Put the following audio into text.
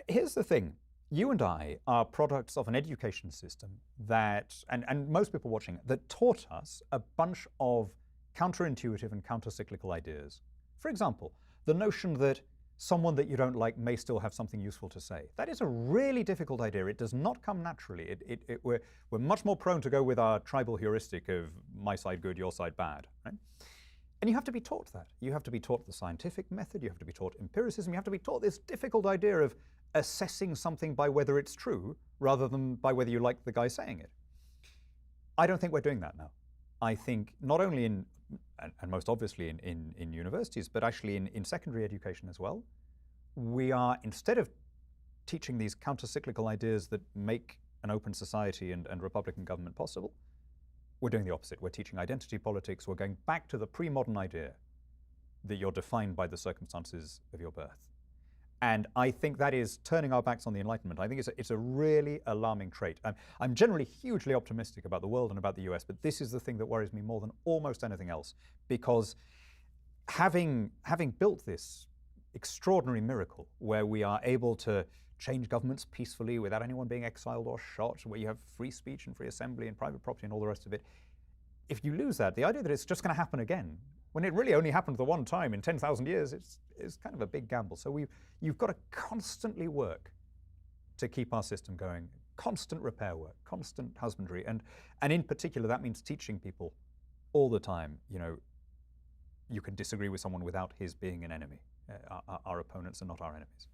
Here's the thing. You and I are products of an education system that, and most people watching, that taught us a bunch of counterintuitive and countercyclical ideas. For example, the notion that someone that you don't like may still have something useful to say. That is a really difficult idea. It does not come naturally. We're much more prone to go with our tribal heuristic of my side good, your side bad, right? And you have to be taught that. You have to be taught the scientific method. You have to be taught empiricism. You have to be taught this difficult idea of assessing something by whether it's true rather than by whether you like the guy saying it. I don't think we're doing that now. I think not only in, and most obviously in universities, but actually in secondary education as well, we are, instead of teaching these counter-cyclical ideas that make an open society and Republican government possible, we're doing the opposite. We're teaching identity politics. We're going back to the pre-modern idea that you're defined by the circumstances of your birth. And I think that is turning our backs on the Enlightenment. I think it's a really alarming trait. I'm generally hugely optimistic about the world and about the US, but this is the thing that worries me more than almost anything else, because having built this extraordinary miracle where we are able to change governments peacefully without anyone being exiled or shot, where you have free speech and free assembly and private property and all the rest of it, if you lose that, the idea that it's just going to happen again, when it really only happened the one time in 10,000 years, it's kind of a big gamble. So you've got to constantly work to keep our system going, constant repair work, constant husbandry, and in particular that means teaching people all the time, you can disagree with someone without his being an enemy. Our opponents are not our enemies.